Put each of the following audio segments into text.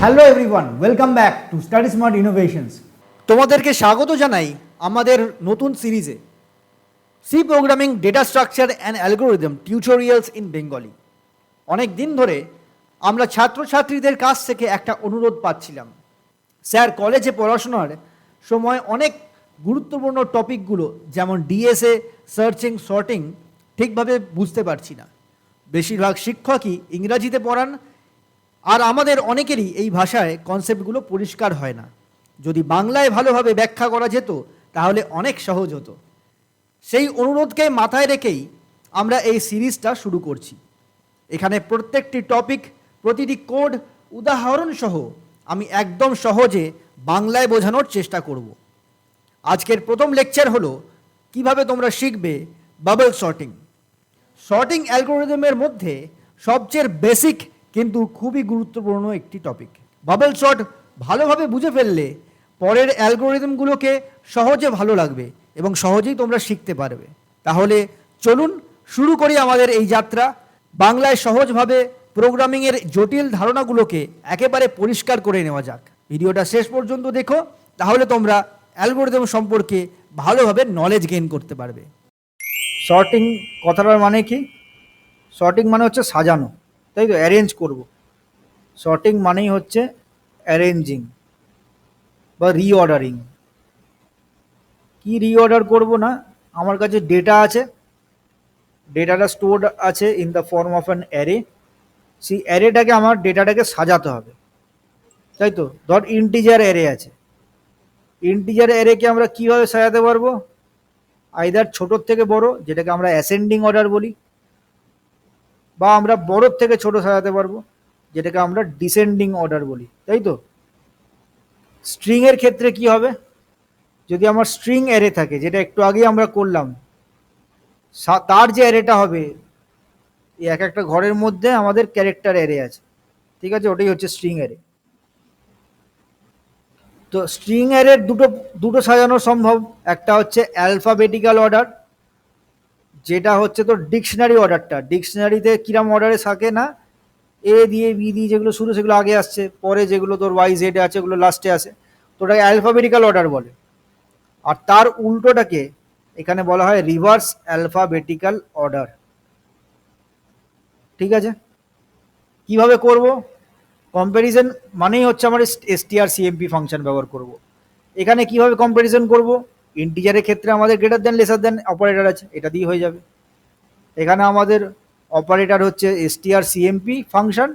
Hello everyone, welcome back to Study Smart Innovations. তোমাদেরকে স্বাগত জানাই আমাদের নতুন সিরিজে C programming, data structure and algorithm tutorials in Bengali. অনেক দিন ধরে আমরা ছাত্রছাত্রীদের কাছ থেকে একটা অনুরোধ পাচ্ছিলাম, স্যার কলেজে পড়াশোনার সময় অনেক গুরুত্বপূর্ণ টপিকগুলো যেমন ডিএসএ, সার্চিং, সর্টিং ঠিকভাবে বুঝতে পারছি না। বেশিরভাগ শিক্ষকই ইংরাজিতে পড়ান, আর আমাদের অনেকেরই এই ভাষায় কনসেপ্টগুলো পরিষ্কার হয় না। যদি বাংলায় ভালোভাবে ব্যাখ্যা করা যেত তাহলে অনেক সহজ হতো। সেই অনুরোধকে মাথায় রেখেই আমরা এই সিরিজটা শুরু করছি। এখানে প্রত্যেকটি টপিক, প্রতিটি কোড, উদাহরণ সহ আমি একদম সহজে বাংলায় বোঝানোর চেষ্টা করব। আজকের প্রথম লেকচার হলো কিভাবে তোমরা শিখবে বাবল সর্টিং। সর্টিং অ্যালগোরিদমের মধ্যে সবচেয়ে বেসিক কিন্তু খুবই গুরুত্বপূর্ণ একটি টপিক। বাবল সর্ট ভালোভাবে বুঝে ফেললে পরের অ্যালগোরিদমগুলোকে সহজে ভালো লাগবে এবং সহজেই তোমরা শিখতে পারবে। তাহলে চলুন শুরু করি আমাদের এই যাত্রা। বাংলায় সহজভাবে প্রোগ্রামিংয়ের জটিল ধারণাগুলোকে একেবারে পরিষ্কার করে নেওয়া যাক। ভিডিওটা শেষ পর্যন্ত দেখো, তাহলে তোমরা অ্যালগোরিদম সম্পর্কে ভালোভাবে নলেজ গেইন করতে পারবে। সর্টিং কথাটার মানে কি? সর্টিং মানে হচ্ছে সাজানো, তাই তো, অ্যারেঞ্জ করব। সর্টিং মানেই হচ্ছে অ্যারেঞ্জিং বা রিঅর্ডারিং। কি রিঅর্ডার করব না, আমার কাছে ডেটা আছে, ডেটাটা স্টোর্ড আছে in the form of an array. সেই অ্যারেটাকে আমার ডেটাটাকে সাজাতে হবে, তাই তো। ধর ইন্টিজার অ্যারে আছে, ইন্টিজার অ্যারেকে আমরা কীভাবে সাজাতে পারবো? আইদার ছোটোর থেকে বড়, যেটাকে আমরা অ্যাসেন্ডিং অর্ডার বলি, বা আমরা বড়োর থেকে ছোট সাজাতে পারবো, যেটাকে আমরা ডিসেন্ডিং অর্ডার বলি, তাই তো। স্ট্রিংয়ের ক্ষেত্রে কি হবে? যদি আমার স্ট্রিং অ্যারে থাকে, যেটা একটু আগেই আমরা করলাম, তার যে অ্যারেটা হবে, এই এক একটা ঘরের মধ্যে আমাদের ক্যারেক্টার অ্যারে আছে, ঠিক আছে, ওটাই হচ্ছে স্ট্রিং অ্যারে। তো স্ট্রিং অ্যারের দুটো দুটো সাজানো সম্ভব। একটা হচ্ছে অ্যালফাবেটিক্যাল অর্ডার, যেটা হচ্ছে তোর ডিকশনারি অর্ডারটা। ডিকশনারিতে কিরাম অর্ডারে থাকে না, এ দিয়ে বি দিয়ে যেগুলো শুরু সেগুলো আগে আসছে, পরে যেগুলো তোর ওয়াই জেডে আছে ওগুলো লাস্টে আসে, তো ওটাকে অ্যালফাবেটিক্যাল অর্ডার বলে। আর তার উল্টোটাকে এখানে বলা হয় রিভার্স অ্যালফাবেটিক্যাল অর্ডার, ঠিক আছে। কিভাবে করব? কম্প্যারিজন মানেই হচ্ছে আমার এসটিআর সিএমপি ফাংশন ব্যবহার করব। এখানে কিভাবে কম্প্যারিজন করব? ইন্টিজারের ক্ষেত্রে আমাদের greater than lesser than operator আছে, এটা দিয়ে হয়ে যাবে। এখানে আমাদের অপারেটর হচ্ছে STR CMP function,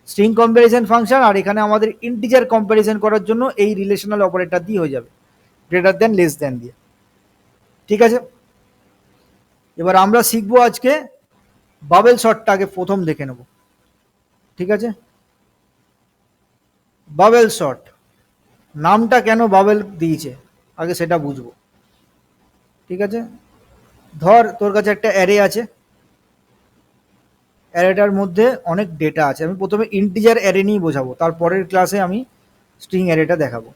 string comparison function, আর এখানে আমাদের ইন্টিজার কম্প্যারিজন করার জন্য এই রিলেশনাল অপারেটর দিয়ে হয়ে যাবে, গ্রেটার দেন লেস দেন দিয়ে, ঠিক আছে। এবার আমরা শিখবো আজকে বাবেল শর্টটা, আগে প্রথম দেখে নেব, ঠিক আছে। বাবেল শর্ট নামটা কেন বাবেল দিয়েছে আগে সেটা বুঝবো, ঠিক আছে। ধর তোর কাছে একটা অ্যারে আছে, অ্যারেটার মধ্যে অনেক ডেটা আছে। আমি প্রথমে ইন্টিজার অ্যারে নিয়ে বোঝাবো, তারপরের ক্লাসে আমি স্ট্রিং অ্যারেটা দেখাবো।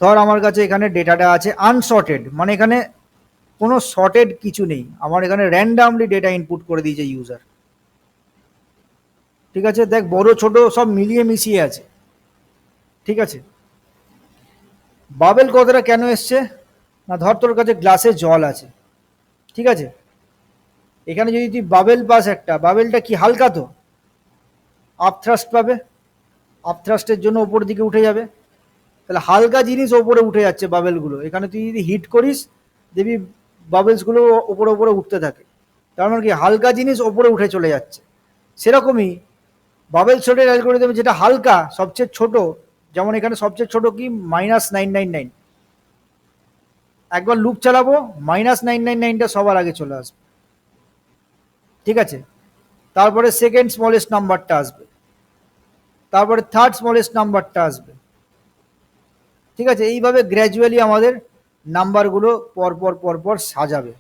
ধর আমার কাছে এখানে ডেটাটা আছে আনসর্টেড, মানে এখানে কোনো সর্টেড কিছু নেই, আমার এখানে র্যান্ডামলি ডেটা ইনপুট করে দিয়েছে ইউজার, ঠিক আছে। দেখ বড় ছোট সব মিলিয়ে মিশিয়ে আছে, ঠিক আছে। বাবেল কথাটা কেন এসছে না, ধর তোর কাছে গ্লাসে জল আছে, ঠিক আছে। এখানে যদি তুই বাবেল পাস, একটা বাবেলটা কি হালকা, তো আপথ্রাস্ট পাবে, আপথ্রাস্টের জন্য ওপর দিকে উঠে যাবে, তাহলে হালকা জিনিস ওপরে উঠে যাচ্ছে বাবেলগুলো। এখানে তুই যদি হিট করিস দেখবি বাবেলসগুলো ওপরে ওপরে উঠতে থাকে, তার মানে কি হালকা জিনিস ওপরে উঠে চলে যাচ্ছে। সেরকমই বাবেল শর্টের অ্যালগরিদম, যেটা হালকা সবচেয়ে ছোট, যেমন এখানে সবচেয়ে ছোট কি -999, একবার লুপ চালাবো -999টা সবার আগে চলে আসবে, ঠিক আছে। তারপরে সেকেন্ড স্মলেস্ট নাম্বারটা আসবে, তারপরে থার্ড স্মলেস্ট নাম্বারটা আসবে, ঠিক আছে। এইভাবে গ্র্যাজুয়ালি আমাদের নাম্বারগুলো পরপর পরপর সাজাবে,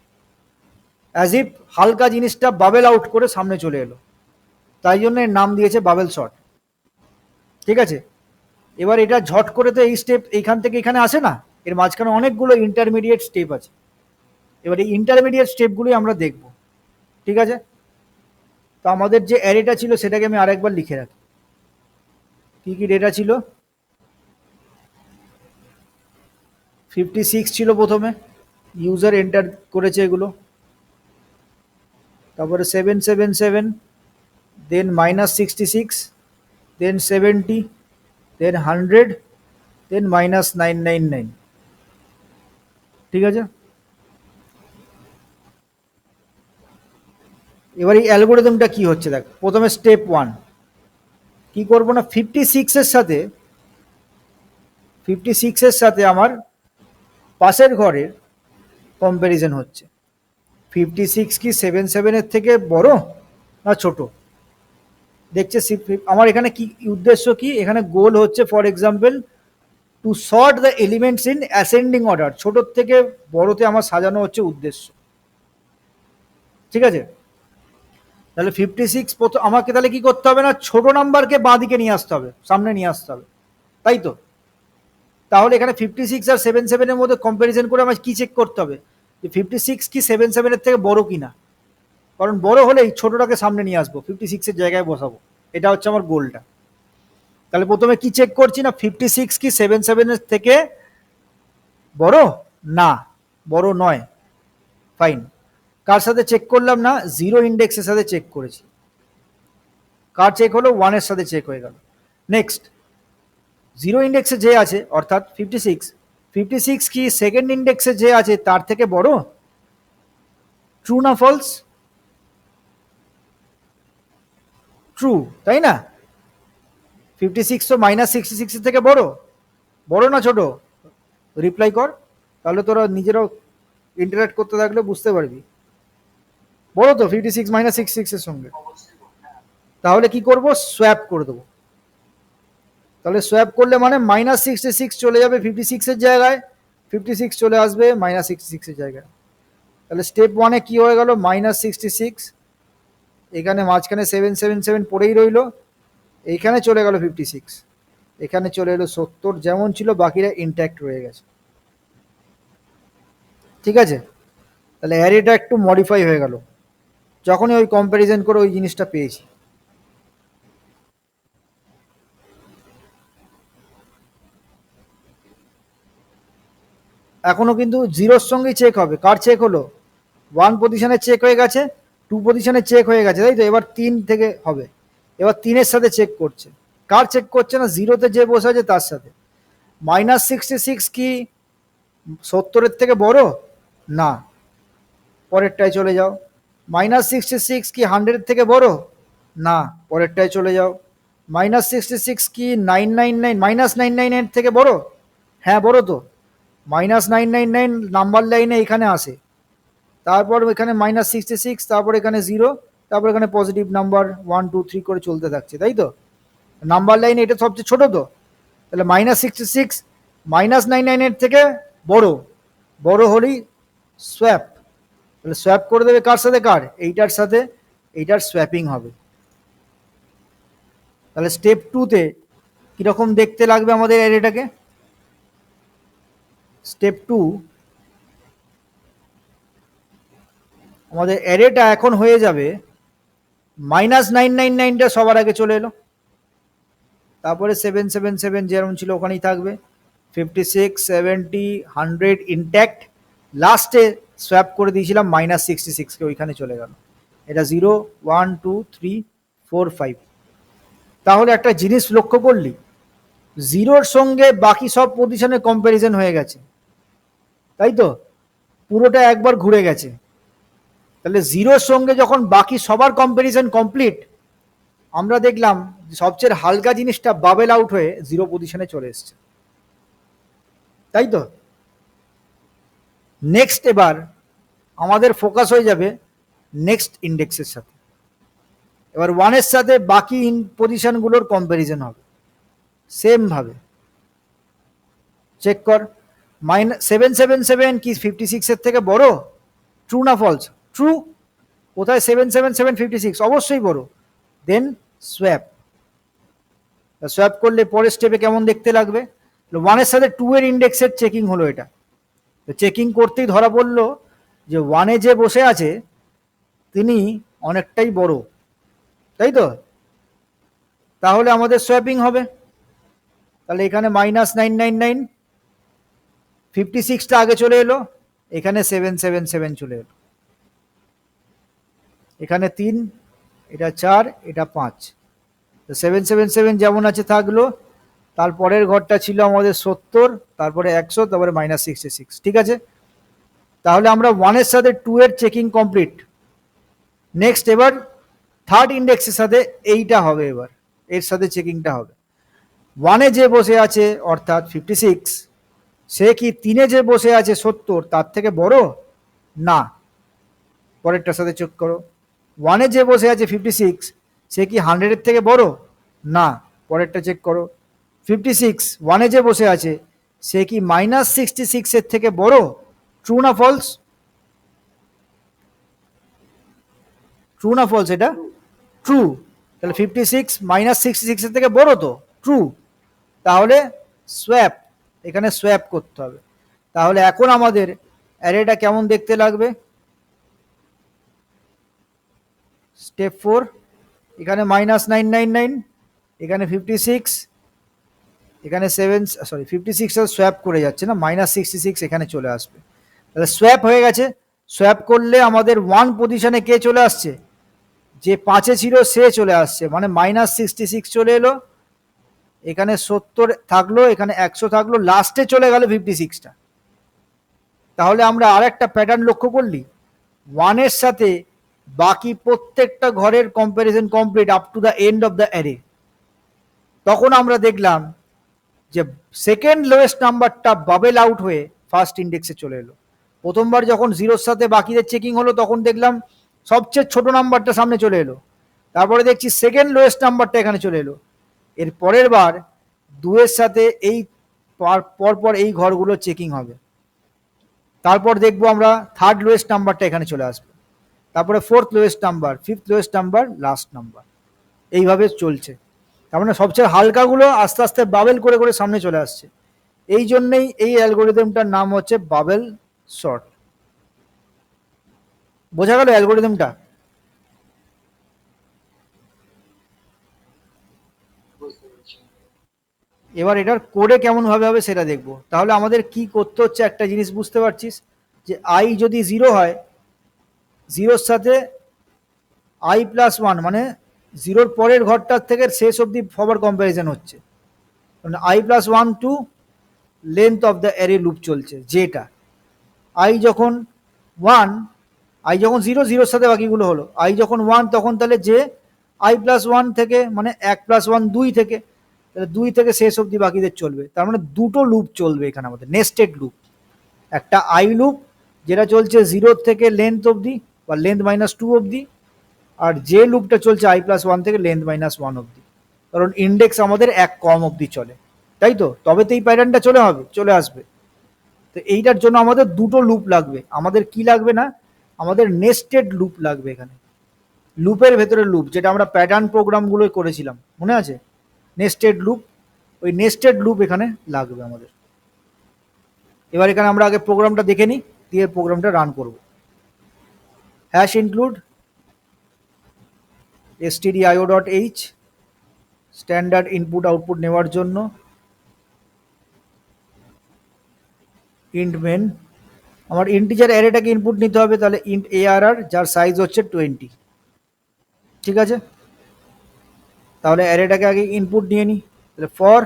অ্যাজ ইফ হালকা জিনিসটা বাবেল আউট করে সামনে চলে এলো, তাই জন্য এর নাম দিয়েছে বাবেল শর্ট, ঠিক আছে। এবার এটা ঝট করে তো এই স্টেপ এইখান থেকে এখানে আসে না, এর মাঝখানে অনেকগুলো ইন্টারমিডিয়েট স্টেপ আছে। এবার এই ইন্টারমিডিয়েট স্টেপগুলোই আমরা দেখব, ঠিক আছে। তো আমাদের যে অ্যারেটা ছিল সেটাকে আমি আরেকবার লিখে রাখি, কি ডেটা ছিল? 56 ছিল প্রথমে, ইউজার এন্টার করেছে এগুলো, তারপরে 777, দেন -66, দেন 70, দেন 100, দেন -999। ঠিক আছে, এবার এই অ্যালগোরিদমটা কি হচ্ছে দেখ। প্রথমে স্টেপ 1 কি করবো না, 56 এর সাথে আমার পাশের ঘরের কম্প্যারিজন হচ্ছে। 56 কি 77 এর থেকে বড় না ছোট? দেখছে আমার এখানে কি উদ্দেশ্য, কি এখানে গোল হচ্ছে, for example two sort the elements in ascending order, ছোট থেকে বড়তে আমার সাজানো হচ্ছে উদ্দেশ্য। ঠিক আছে, তাহলে 56 আমাকে তাহলে কি করতে হবে না, ছোট নাম্বারকে বাঁ দিকে নিয়ে আসতে হবে, সামনে নিয়ে আসতে হবে, তাই তো? তাহলে এখানে 56 আর 77 এর মধ্যে কম্প্যারিজন করে আমার কি চেক করতে হবে, যে 56 কি 77 এর থেকে বড় কিনা, কারণ বড় হলেই ছোটটাকে সামনে নিয়ে আসবো, 56 এর জায়গায় বসাবো, এটা হচ্ছে আমার গোলটা। তাহলে প্রথমে কি চেক করছি না, 56 কি 77 এর থেকে বড় না, বড় নয়, ফাইন। কার সাথে চেক করলাম না, জিরো ইন্ডেক্সের সাথে চেক করেছি। কার চেক হলো, 1 এর সাথে চেক হয়ে গেল। নেক্সট, জিরো ইন্ডেক্সে যে আছে অর্থাৎ 56 কি সেকেন্ড ইন্ডেক্সে যে আছে তার থেকে বড়? ট্রু না ফলস? ট্রু, তাই না? 56 তো -66 এর থেকে বড়, বড় না ছোট? রিপ্লাই কর, তাহলে তোরা নিজেরাও ইন্টারাক্ট করতে থাকলে বুঝতে পারবি। বড় তো 56 -66 এর সঙ্গে। তাহলে কি করব, সোয়াপ করে দেবো। তাহলে সোয়াপ করলে মানে -66 চলে যাবে 56 এর জায়গায়, 56 চলে আসবে -66 এর জায়গায়। তাহলে স্টেপ 1-এ কি হয়ে গেল, -66, এখানে মাঝখানে 777 পড়েই রইল, এইখানে চলে গেল 56, এখানে চলে এলো 70, যেমন ছিল বাকিরা ইনট্যাক্ট রয়ে গেছে। ঠিক আছে, তাহলে অ্যারেটা একটু মডিফাই হয়ে গেল যখনই ওই কম্প্যারিজন করে ওই জিনিসটা পেয়েছি। এখনো কিন্তু জিরোর সঙ্গেই চেক হবে। কার চেক হলো, 1 পজিশনে চেক হয়ে গেছে, 2 পজিশনে চেক হয়ে গেছে, তাই তো? এবার 3 থেকে হবে, এবার 3-এর সাথে চেক করছে। কার চেক করছে না, জিরোতে যে বসে আছে তার সাথে। -66 কি 70-এর থেকে বড় না, পরেরটায় চলে যাও। -66 কি 100-এর থেকে বড় না, পরেরটায় চলে যাও। -66 কি 999 -999 এর থেকে বড়, হ্যাঁ বড় তো। -999 নাম্বার লাইনে এখানে আসে, তারপর এখানে -66, তারপর এখানে 0, তারপর এখানে পজিটিভ নাম্বার 1 2 3 করে চলতে থাকছে, তাই তো? নাম্বার লাইনে এটা সবচেয়ে ছোট তো, তাহলে -66 -99 এর থেকে বড়, বড় হলেই সোয়াপ। তাহলে সোয়াপ করে দেবে কার সাথে, কার, এইটার সাথে, এইটার সোয়াপিং হবে। তাহলে স্টেপ 2-তে কিরকম দেখতে লাগবে আমাদের অ্যারেটাকে, স্টেপ 2 আমাদের অ্যারেটা এখন হয়ে যাবে -999টা সবার আগে চলে এলো, তারপরে 777 যেরকম ছিল ওখানেই থাকবে, 56 70 100 ইনট্যাক্ট, লাস্টে সোয়াপ করে দিয়েছিলাম -66কে, ওইখানে চলে গেল। এটা 0 1 2 3 4 5। তাহলে একটা জিনিস লক্ষ্য করলি, জিরোর সঙ্গে বাকি সব পজিশনে কম্প্যারিজন হয়ে গেছে, তাই তো? পুরোটা একবার ঘুরে গেছে। তাহলে জিরোর সঙ্গে যখন বাকি সবার কম্প্যারিজন কমপ্লিট, আমরা দেখলাম সবচেয়ে হালকা জিনিসটা বাবেল আউট হয়ে 0 পজিশনে চলে এসছে, তাই তো? নেক্সট এবার আমাদের ফোকাস হয়ে যাবে নেক্সট ইন্ডেক্সের সাথে। এবার 1-এর সাথে বাকি পজিশনগুলোর কম্প্যারিজন হবে সেম ভাবে। চেক কর, -777 কি 56 এর থেকে বড়, ট্রু না ফলস? ট্রু। কোথায় 777 56, অবশ্যই বড়। দেন সোয়াপ, সোয়াপ করলে পরের স্টেপে কেমন দেখতে লাগবে, 1-এর সাথে 2-এর ইন্ডেক্সের চেকিং হলো। এটা চেকিং করতেই ধরা পড়লো যে 1-এ যে বসে আছে তিনি অনেকটাই বড়, তাই তো? তাহলে আমাদের সোয়াপিং হবে। তাহলে এখানে -999, 56টা আগে চলে এলো, এখানে 777 চলে এলো, এখানে 3, এটা 4, এটা 5, তো 777 যেমন আছে থাকলো। তারপরের ঘরটা ছিল আমাদের 70, তারপরে 100, তারপরে -66, ঠিক আছে। তাহলে আমরা 1-এর সাথে 2 এর চেকিং কমপ্লিট। নেক্সট এবার থার্ড ইন্ডেক্সের সাথে এইটা হবে, এবার এর সাথে চেকিংটা হবে। 1-এ যে বসে আছে অর্থাৎ 56, সে কি 3-এ যে বসে আছে 70 তার থেকে বড়? না, পরেরটার সাথে চেক করো। 1-এ যে বসে আছে 56, সে কি 100-এর থেকে বড়? না, পরেরটা চেক করো। 56 1-এ যে বসে আছে, সে কি -66 এর থেকে বড়? ট্রু না ফলস? ট্রু না ফলস এটা? ট্রু। তাহলে 56 -66 এর থেকে বড়, তো ট্রু। তাহলে সোয়াপ, এখানে সোয়াপ করতে হবে। তাহলে এখন আমাদের অ্যারেটা কেমন দেখতে লাগবে? স্টেপ 4, এখানে -999, এখানে 56, এখানে 56 সোয়াপ করে যাচ্ছে না, -66 এখানে চলে আসবে। তাহলে সোয়াপ হয়ে গেছে। সোয়াপ করলে আমাদের 1 পজিশনে কে চলে আসছে? যে 5-এ ছিল সে চলে আসছে, মানে -66 চলে এলো, এখানে 70 থাকলো, এখানে 100 থাকলো, লাস্টে চলে গেল 56টা। তাহলে আমরা আর একটা প্যাটার্ন লক্ষ্য করলি, 1-এর সাথে বাকি প্রত্যেকটা ঘরের comparison complete up to the end of the array. তখন আমরা দেখলাম যে সেকেন্ড লোয়েস্ট নাম্বারটা বাবেল আউট হয়ে ফার্স্ট ইন্ডেক্সে চলে এলো। প্রথমবার যখন 0-র সাথে বাকিদের চেকিং হলো, তখন দেখলাম সবচেয়ে ছোট নাম্বারটা সামনে চলে এলো। তারপরে দেখছি সেকেন্ড লোয়েস্ট নাম্বারটা এখানে চলে এলো। এর পরের বার 2-এর সাথে এই পরপর এই ঘরগুলো চেকিং হবে। তারপর দেখবো আমরা থার্ড লোয়েস্ট নাম্বারটা এখানে চলে আসবে, তারপরে fourth lowest number, fifth lowest number, last number, এইভাবে চলছে। তার মানে সবচেয়ে হালকাগুলো আস্তে আস্তে বাবেল করে করে সামনে চলে আসছে। এই জন্যই এই অ্যালগোরিদমটার নাম হচ্ছে বাবেল সর্ট। বোঝা গেল অ্যালগোরিদমটা? এবার এটার কোডে কেমন ভাবে হবে সেটা দেখবো। তাহলে আমাদের কি করতে হচ্ছে, একটা জিনিস বুঝতে পারছিস, যে আই যদি 0 হয়, 0-র সাথে i+1, মানে 0-র পরের ঘরটার থেকে শেষ অবধি সবার কম্প্যারিজন হচ্ছে, মানে i+1 to length of the array loop চলছে। যেটা আই যখন 1, আই যখন 0, 0-র সাথে বাকিগুলো হলো, আই যখন 1 তখন তাহলে যে i+1 থেকে, মানে 1+1 2 থেকে, তাহলে 2 থেকে শেষ অবধি বাকিদের চলবে। তার মানে দুটো লুপ চলবে এখানে আমাদের, নেস্টেড লুপ। একটা আই লুপ যেটা চলছে 0 থেকে লেন্থ অবধি বা লেন্থ -2 অবধি, আর যে লুপটা চলছে i+1 থেকে লেন্থ -1 অবধি, কারণ ইন্ডেক্স আমাদের 1 কম অবধি চলে, তাই তো? তবে তো এই প্যাটার্নটা চলে আসবে। তো এইটার জন্য আমাদের দুটো লুপ লাগবে। আমাদের কি লাগবে না, আমাদের নেস্টেড লুপ লাগবে এখানে, লুপের ভেতরে লুপ, যেটা আমরা প্যাটার্ন প্রোগ্রামগুলো করেছিলাম, মনে আছে? নেস্টেড লুপ, ওই নেস্টেড লুপ এখানে লাগবে আমাদের। এবার এখানে আমরা আগে প্রোগ্রামটা দেখে নিই, দিয়ে প্রোগ্রামটা রান করব। Hash include stdio.h, standard input output নেওয়ার জন্য, ইন্ট মেন, আমার ইন্টিজার অ্যারেটাকে ইনপুট নিতে হবে, তাহলে ইন্ট arr, যার সাইজ হচ্ছে 20, ঠিক আছে? তাহলে অ্যারেটাকে আগে ইনপুট নিয়ে নিই। তাহলে for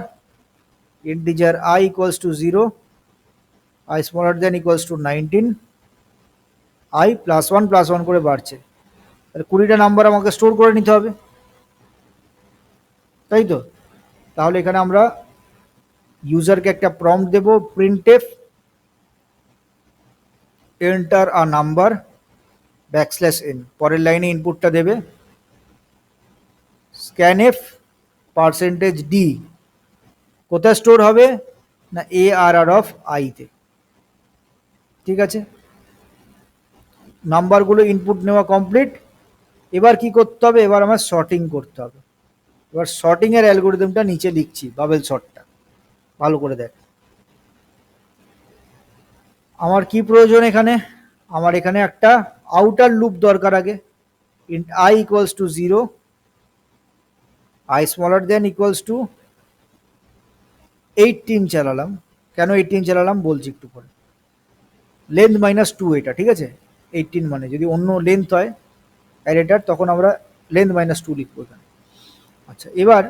integer i equals to 0, i smaller then equals to 19, i +1 করে বাড়ছে, তাহলে 20টা নাম্বার আমাকে স্টোর করে নিতে হবে, তাই তো? তাহলে এখানে আমরা ইউজারকে একটা প্রম্পট দেব, printf enter a number \n, পরের লাইনে ইনপুটটা দেবে scanf %d, কোথায় স্টোর হবে না arr অফ i তে, ঠিক আছে? নাম্বারগুলো ইনপুট নেওয়া কমপ্লিট। এবার কি করতে হবে, এবার আমার সর্টিং করতে হবে। এবার সর্টিং এর অ্যালগোরিদমটা নিচে লিখছি, বাবেল সর্টটা, ভালো করে দেখ। আমার কি প্রয়োজন এখানে, আমার এখানে একটা আউটার লুপ দরকার আগে, int i equals to 0, i smaller then equals to 18 চালালাম, কেন 18 চালালাম বলছি একটু পরে। লেন্থ -2 এটা, ঠিক আছে। 18 মানে যদি অন্য লেন্থ হয় অ্যারেটার তখন আমরা লেন্থ -2 লিখবো এখানে। আচ্ছা, এবার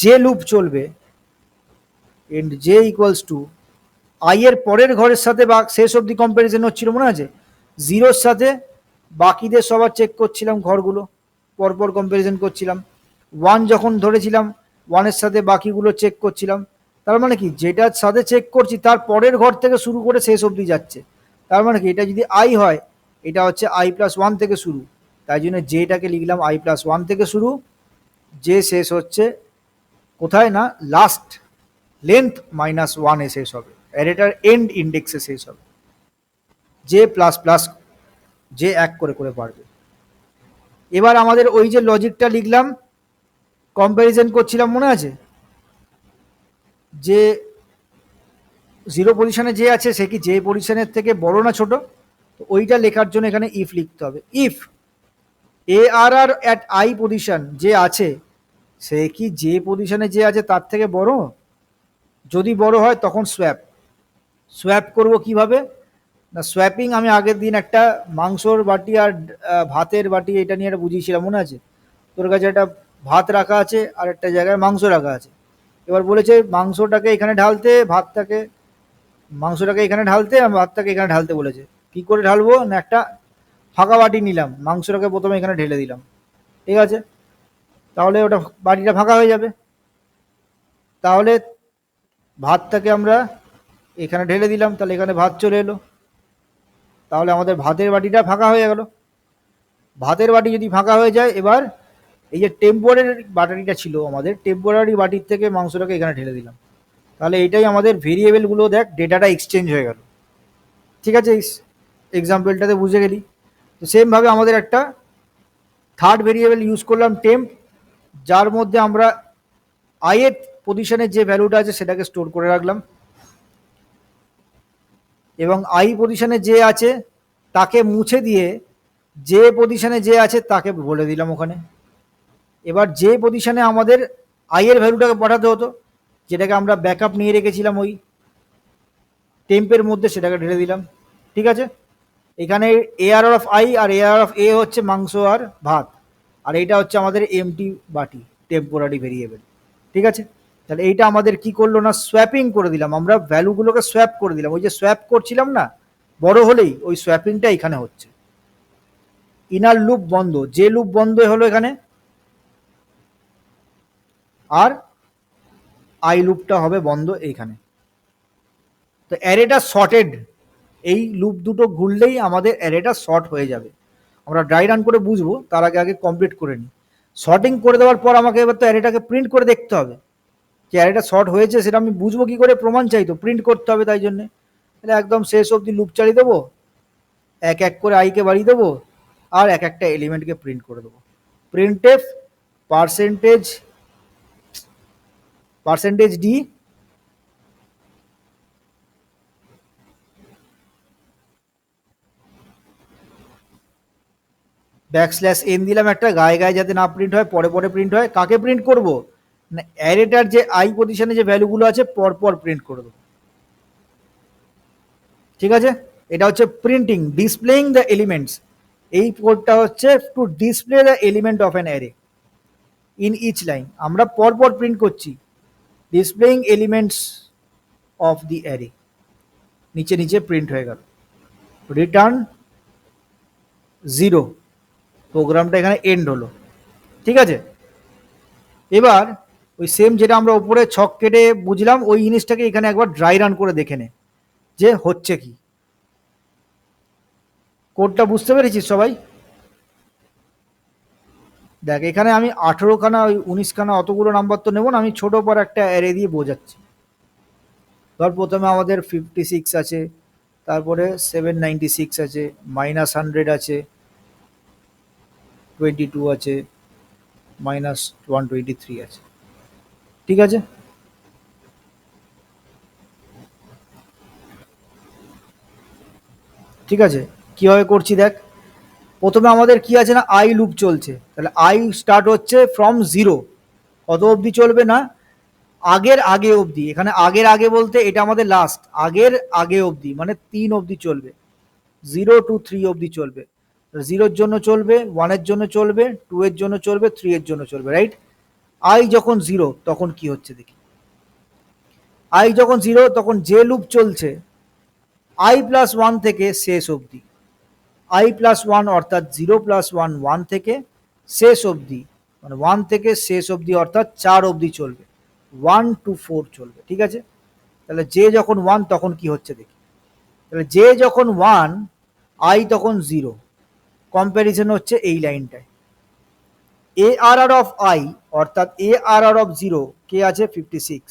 যে লুপ চলবে and J equals to I এর পরের ঘরের সাথে বা শেষ অবধি কম্প্যারিজন হচ্ছিল মনে আছে, জিরোর সাথে বাকিদের সবার চেক করছিলাম, ঘরগুলো পরপর কম্প্যারিজন করছিলাম। ওয়ান যখন ধরেছিলাম ওয়ানের সাথে বাকিগুলো চেক করছিলাম। তার মানে কি, যেটার সাথে চেক করছি তার পরের ঘর থেকে শুরু করে শেষ অবধি যাচ্ছে। তার মানে কি, এটা যদি আই হয় এটা হচ্ছে i+1 থেকে শুরু, তাই জন্য জেটাকে লিখলাম i+1 থেকে শুরু, যে শেষ হচ্ছে কোথায় না লাস্ট লেন্থ -1 এ শেষ হবে, অ্যারেটার এন্ড ইন্ডেক্সে শেষ হবে। যে প্লাস প্লাস যে এক করে করে পারবে। এবার আমাদের ওই যে লজিকটা লিখলাম কম্প্যারিজন করছিলাম মনে আছে, যে জিরো পজিশনে যে আছে সে কি যে পজিশনের থেকে বড় না ছোট, তো ওইটা লেখার জন্য এখানে ইফ লিখতে হবে। If A R R at I position যে আছে সে কি যে পজিশনে যে আছে তার থেকে বড়, যদি বড় হয় তখন সোয়াপ। সোয়াপ করব কিভাবে না, সোয়াপিং আমি আগের দিন একটা মাংসর বাটি আর ভাতের বাটি এটা নিয়ে একটা বুঝিয়েছিলাম মনে আছে। তোর কাছে একটা ভাত রাখা আছে আর একটা জায়গায় মাংস রাখা আছে। এবার বলেছে মাংসটাকে এখানে ঢালতে, ভাতটাকে মাংসটাকে এখানে ঢালতে আর ভাতটাকে এখানে ঢালতে বলেছে। কি করে ঢালবো না, একটা ফাঁকা বাটি নিলাম, মাংসটাকে প্রথমে এখানে ঢেলে দিলাম, ঠিক আছে, তাহলে ওটা বাটিটা ফাঁকা হয়ে যাবে। তাহলে ভাতটাকে আমরা এখানে ঢেলে দিলাম, তাহলে এখানে ভাত চলে এলো, তাহলে আমাদের ভাতের বাটিটা ফাঁকা হয়ে গেল। ভাতের বাটি যদি ফাঁকা হয়ে যায়, এবার এই যে টেম্পোরারি বাটিটা ছিল আমাদের, টেম্পোরারি বাটির থেকে মাংসটাকে এখানে ঢেলে দিলাম, তাহলে এইটাই আমাদের ভেরিয়েবলগুলো, দেখ ডেটাটা এক্সচেঞ্জ হয়ে গেল। ঠিক আছে, এক্সাম্পলটাতে বুঝে গেলি। তো সেমভাবে আমাদের একটা থার্ড ভেরিয়েবল ইউজ করলাম টেম্প, যার মধ্যে আমরা আইয়ের পজিশনের যে ভ্যালুটা আছে সেটাকে স্টোর করে রাখলাম, এবং আই পজিশনে যে আছে তাকে মুছে দিয়ে যে পজিশনে যে আছে তাকে বলে দিলাম ওখানে। এবার যে পজিশনে আমাদের আই এর ভ্যালুটাকে পাঠাতে হতো, যেটাকে আমরা ব্যাকআপ নিয়ে রেখেছিলাম ওই টেম্পের মধ্যে, সেটাকে ঢেলে দিলাম। ঠিক আছে, এখানে এআর অফ আই আর এআর অফ এ হচ্ছে মাংস আর ভাত, আর এইটা হচ্ছে আমাদের এমটি বাটি, টেম্পোরারি ভেরিয়েবল। ঠিক আছে, তাহলে এইটা আমাদের কি করলো না, সোয়াপিং করে দিলাম, আমরা ভ্যালুগুলোকে সোয়াপ করে দিলাম। ওই যে সোয়াপ করছিলাম না বড় হলেই, ওই সোয়াপিংটা এখানে হচ্ছে। ইনার লুপ বন্ধ, যে লুপ বন্ধ হলো এখানে, আর আই লুপটা হবে বন্ধ এইখানে। তো অ্যারেটা শর্টেড, এই লুপ দুটো ঘুরলেই আমাদের অ্যারেটা শর্ট হয়ে যাবে। আমরা ড্রাই রান করে বুঝবো, তার আগে আগে কমপ্লিট করে নিই। শর্টিং করে দেওয়ার পর আমাকে এবার তো অ্যারেটাকে প্রিন্ট করে দেখতে হবে, যে অ্যারেটা শর্ট হয়েছে সেটা আমি বুঝবো কি করে, প্রমাণ চাই তো, প্রিন্ট করতে হবে। তাই জন্যে তাহলে একদম শেষ অবধি লুপ চালিয়ে দেবো, এক এক করে আইকে বাড়িয়ে দেবো, আর এক একটা এলিমেন্টকে প্রিন্ট করে দেবো। প্রিন্টএফ পার্সেন্টেজ ডি \n দিলাম একটা, গায়ে গায়ে যাতে না প্রিন্ট হয়, পরে পরে প্রিন্ট হয়। কাকে প্রিন্ট করব না, অ্যারেটার যে আই পজিশনে যে ভ্যালুগুলো আছে পরপর প্রিন্ট করে দেবো। ঠিক আছে, এটা হচ্ছে প্রিন্টিং, ডিসপ্লেইং দ্য এলিমেন্টস। এই কোডটা হচ্ছে to display the element of an array in each line. আমরা পরপর প্রিন্ট করছি, displaying elements of the array, নিচে নিচে প্রিন্ট হয়ে গেল। রিটার্ন 0, প্রোগ্রামটা এখানে এন্ড হলো। ঠিক আছে, এবার ওই সেম যেটা আমরা উপরে ছক কেটে বুঝলাম, ওই জিনিসটাকে এখানে একবার ড্রাই রান করে দেখে নে যে হচ্ছে কি। কোডটা বুঝতে পেরেছিস সবাই? দেখ, এখানে আমি 18খানা ওই 19খানা অতগুলো নাম্বার তো নেব না, আমি ছোট পর একটা অ্যারে দিয়ে বোঝাচ্ছি। ধর প্রথমে আমাদের 56 আছে, তারপরে 796 আছে, -100 আছে, 22 আছে, -123 আছে। ঠিক আছে, ঠিক আছে, কিভাবে করছি দেখ। প্রথমে আমাদের কি আছে না, আই লুপ চলছে, তাহলে আই স্টার্ট হচ্ছে ফ্রম 0, কত অবধি চলবে না, আগের আগে অবধি, এখানে আগের আগে বলতে এটা আমাদের লাস্ট, আগের আগে অবধি মানে 3 অবধি চলবে, 0 to 3 অবধি চলবে। 0 এর জন্য চলবে, 1 এর জন্য চলবে, 2 এর জন্য চলবে, 3 এর জন্য চলবে, রাইট? আই যখন 0 তখন কি হচ্ছে দেখি। আই যখন 0 তখন যে লুপ চলছে আই প্লাস 1 থেকে শেষ অবধি, আই প্লাস 1 অর্থাৎ 0 প্লাস 1 1 থেকে শেষ অবধি, মানে 1 থেকে শেষ অবধি অর্থাৎ 4 অবধি চলবে, 1 to 4 চলবে, ঠিক আছে? তাহলে যে যখন 1 তখন কি হচ্ছে দেখি। তাহলে যে যখন 1 আই তখন 0, কম্প্যারিজন হচ্ছে এই লাইনটায়। এ আর আর অফ আই অর্থাৎ এ আর আর অফ 0 কে আছে 56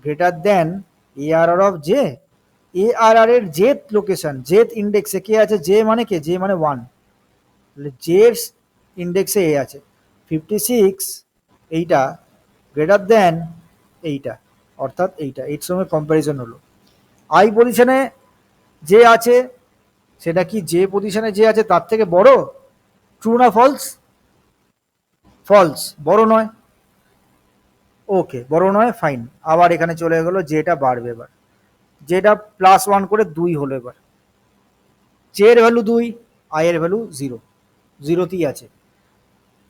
greater than A R R of J. A R R এর জেথ লোকেশন, জেথ ইন্ডেক্সে কে আছে, জে মানে কে, জে মানে 1, তাহলে জের ইন্ডেক্সে এ আছে 56, এইটা গ্রেটার দেন এইটা, অর্থাৎ এইটা, এর সঙ্গে কম্প্যারিজন হলো। আই পজিশনে যে আছে সেটা কি যে পজিশনে যে আছে তার থেকে বড়? ট্রু না ফলস? ফলস, বড় নয়। ওকে, বড় নয়, ফাইন। আবার এখানে চলে গেলো, যেটা বাড়বে এবার, যেটা +1 করে 2 হলো এবার। জে এর ভ্যালু 2, আই এর ভ্যালু 0, 0তেই আছে।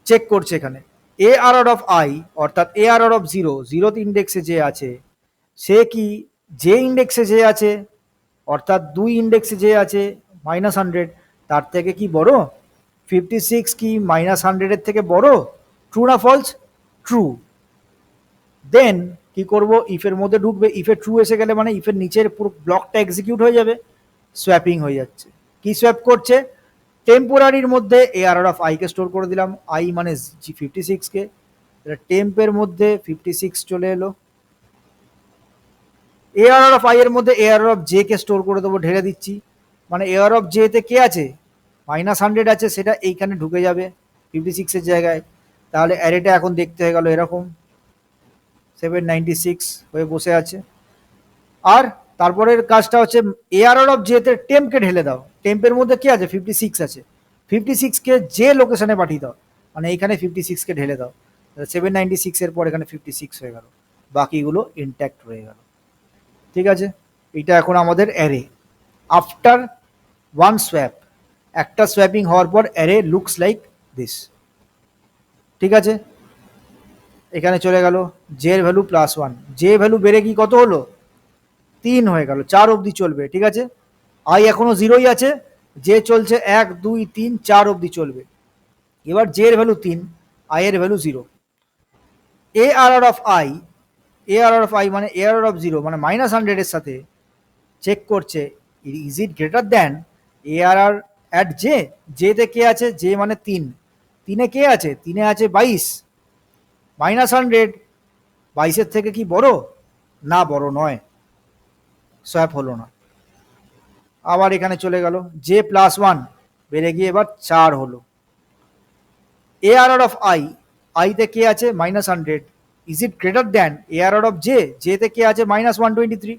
চেক করছে এখানে এ আর আর অফ আই অর্থাৎ এ আর আর অফ 0, 0th ইন্ডেক্সে যে আছে সে কি যে ইন্ডেক্সে যে আছে অর্থাৎ 2 ইন্ডেক্সে যে আছে -100 তার থেকে কি বড়? 56 কি -100 এর থেকে বড়? ট্রু না ফলস? ট্রু। দেন কি করব, ইফের মধ্যে ঢুকবে, ইফে ট্রু এসে গেলে মানে ইফের নিচের পুরো ব্লকটা এক্সিকিউট হয়ে যাবে, সোয়াপিং হয়ে যাচ্ছে। কি সোয়াপ করছে? টেম্পোরারির মধ্যে এ R R of I K store করে দিলাম, আই মানে 56 কে, টেম্পের মধ্যে 56 চলে এলো। এ আর আর অফ আই এর মধ্যে এ R R of J K store করে দেবো, ঢেলে দিচ্ছি, মানে এ আর অফ জে তে কে আছে, -100 আছে, সেটা এইখানে ঢুকে যাবে 56 এর জায়গায়। তাহলে অ্যারেটা এখন দেখতে হয়ে গেল এরকম 796 হয়ে বসে আছে। আর তারপরের কাজটা হচ্ছে এ আর আর অফ জে তে টেম্পকে ঢেলে দাও, টেম্পের মধ্যে কি আছে 56 আছে, 56 কে যে লোকেশনে পাঠিয়ে দাও, মানে এইখানে 56 কে ঢেলে দাও, 796 এর পর এখানে 56 হয়ে গেল, বাকিগুলো ইনট্যাক্ট হয়ে গেল, ঠিক আছে? এটা এখন আমাদের অ্যারে আফটার ওয়ান সোয়াপ, একটা সোয়াপিং হওয়ার পর অ্যারে লুকস লাইক দিস, ঠিক আছে? এখানে চলে গেল জে এর ভ্যালু +1, জে ভ্যালু বেড়ে কি কত হলো, 3 হয়ে গেল, 4 অবধি চলবে, ঠিক আছে? আই এখনো 0ই আছে, জে চলছে 1 2 3 4 অবধি চলবে। এবার জে এর ভ্যালু 3, আই এর value 0। A R R of I, A R R of I মানে এ আর আর অফ 0 মানে -100 এর সাথে চেক করছে is it greater than A R R at J. J তে কে আছে, জে মানে 3, 3 কে আছে, 3 আছে 22, -100 22 থেকে কি বড়? না, বড় নয়, সোয়াপ হলো না। আবার এখানে চলে গেল জে +1 বেড়ে গিয়ে এবার 4 হলো। A R R of I, I তে কে আছে -100, is it greater than A R R of J, J তে কে আছে -123,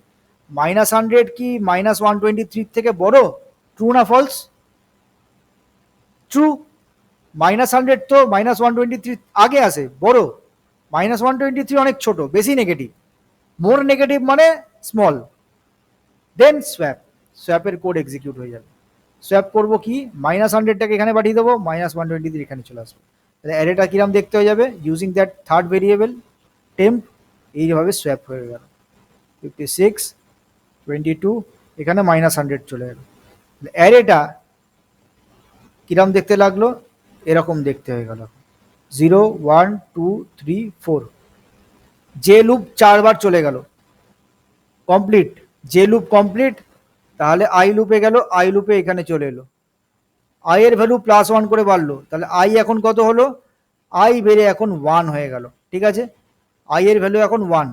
-100 কি -123 থেকে বড়? ট্রু না ফলস? ট্রু। -100 তো -123 আগে আসে, বড়, -123 অনেক ছোট, বেশি নেগেটিভ, মোর নেগেটিভ মানে স্মল। দেন সোয়াপ, সোয়াপের কোড এক্সিকিউট হয়ে যাবে। সোয়াপ করবো কি, -100টাকে এখানে পাঠিয়ে দেবো, -123 এখানে চলে আসবে, তাহলে অ্যারেটা কিরম দেখতে হয়ে যাবে, using that third variable temp, এইভাবে সোয়াপ হয়ে গেল 56 22, এখানে -100 চলে গেল, অ্যারেটা কিরম দেখতে লাগলো, এরকম দেখতে হয়ে গেল 0 1 2 3 4। যে লুপ 4 বার চলে গেল, কমপ্লিট, যে লুপ কমপ্লিট। তাহলে আই লুপে গেল, আই লুপে এখানে চলে এলো, আই এর ভ্যালু +1 করে বাড়লো, তাহলে আই এখন কত হলো, আই বেড়ে এখন 1 হয়ে গেল, ঠিক আছে? আই এর ভ্যালু এখন 1।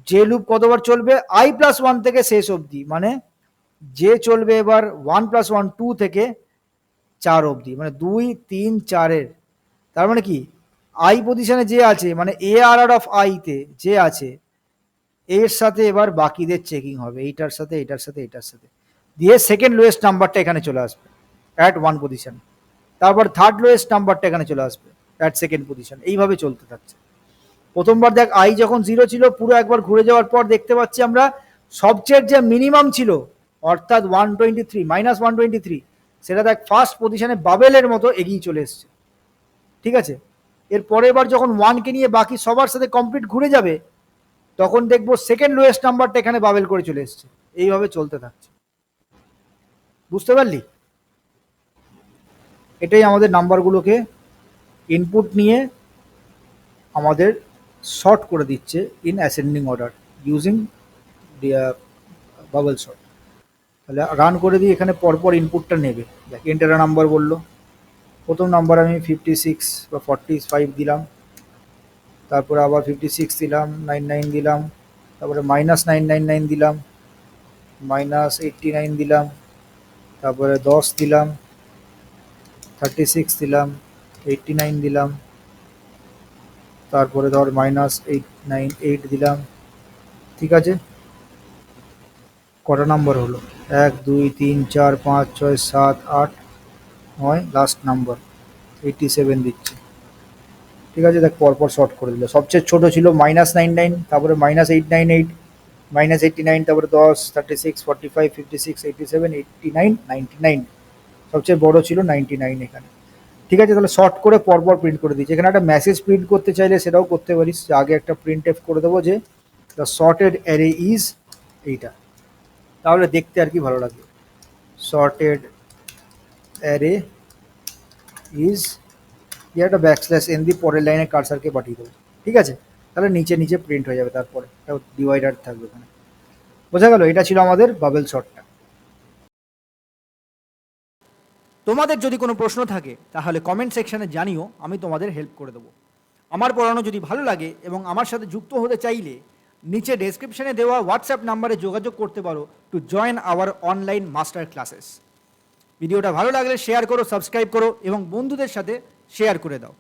যে লুপ কতবার চলবে, আই +1 থেকে শেষ অবধি, মানে যে চলবে এবার 1 + 1 2 থেকে 4 অবধি, মানে 2 3 4 এর, তার মানে কি আই পজিশনে যে আছে মানে A R R of I তে যে আছে এর সাথে এবার বাকিদের চেকিং হবে, এইটার সাথে এটার সাথে এটার সাথে, দিয়ে সেকেন্ড লোয়েস্ট নাম্বারটা এখানে চলে আসবে অ্যাট 1 পজিশন, তারপর থার্ড লোয়েস্ট নাম্বারটা এখানে চলে আসবে অ্যাট সেকেন্ড পজিশন, এইভাবে চলতে থাকছে। প্রথমবার দেখ আই যখন 0 ছিল, পুরো একবার ঘুরে যাওয়ার পর দেখতে পাচ্ছি আমরা সবচেয়ে যে মিনিমাম ছিল অর্থাৎ 123 -123, সেটা দেখ ফার্স্ট পজিশনে বাবেলের মতো এগিয়ে চলে এসছে। ঠিক আছে, এর পরের বার যখন 1কে নিয়ে বাকি সবার সাথে কমপ্লিট ঘুরে যাবে, তখন দেখবো সেকেন্ড লোয়েস্ট নাম্বারটা এখানে বাবেল করে চলে এসছে। এইভাবে চলতে থাকছে। বুঝতে পারলি? এটাই আমাদের নাম্বারগুলোকে ইনপুট নিয়ে আমাদের শর্ট করে দিচ্ছে in ascending order using bubble short. তাহলে রান করে দিই, এখানে পরপর ইনপুটটা নেবে। দেখ এন্টার নাম্বার বললো, প্রথম নাম্বার আমি 56 বা 45 দিলাম, তারপরে আবার 56 দিলাম, 99 দিলাম, তারপরে -999 দিলাম, -89 দিলাম, তারপরে 10 দিলাম, 36 দিলাম, 89 দিলাম, তারপরে ধর -898 দিলাম। ঠিক আছে, কটা নাম্বার হলো? 1 2 3 4 5 6 7 8 9, লাস্ট নাম্বার 87 দিচ্ছে। ঠিক আছে, দেখ পরপর শর্ট করে দিল। সবচেয়ে ছোট ছিল -99, তারপরে -898, -89, তারপরে 10, 36, 45, 56, 87, 89, 99, সবচেয়ে বড় ছিল 99 এখানে। ঠিক আছে, তাহলে শর্ট করে পরপর প্রিন্ট করে দিচ্ছি। এখানে একটা মেসেজ প্রিন্ট করতে চাইলে সেটাও করতে পারিস। আগে একটা প্রিন্ট এফ করে দেবো যে দ্য শর্টেড অ্যারে ইজ এইটা, তাহলে দেখতে আর কি ভালো লাগবে। শর্টেড অ্যারে ইজ, একটা ব্যাকস্ল্যাশ এন দিয়ে পরের লাইনে কার্সারকে পাঠিয়ে দেবো। ঠিক আছে, তাহলে নিচে নিচে প্রিন্ট হয়ে যাবে, তারপরে ডিভাইডার থাকবে এখানে। বোঝা গেল? এটা ছিল আমাদের বাবেল শর্টটা। তোমাদের যদি কোনো প্রশ্ন থাকে তাহলে কমেন্ট সেকশানে জানিও, আমি তোমাদের হেল্প করে দেবো। আমার পড়ানো যদি ভালো লাগে এবং আমার সাথে যুক্ত হতে চাইলে নিচে ডেসক্রিপশনে দেওয়া হোয়াটসঅ্যাপ নাম্বারে যোগাযোগ করতে পারো to join our online master classes. ভিডিওটা ভালো লাগলে শেয়ার করো, সাবস্ক্রাইব করো এবং বন্ধুদের সাথে শেয়ার করে দাও।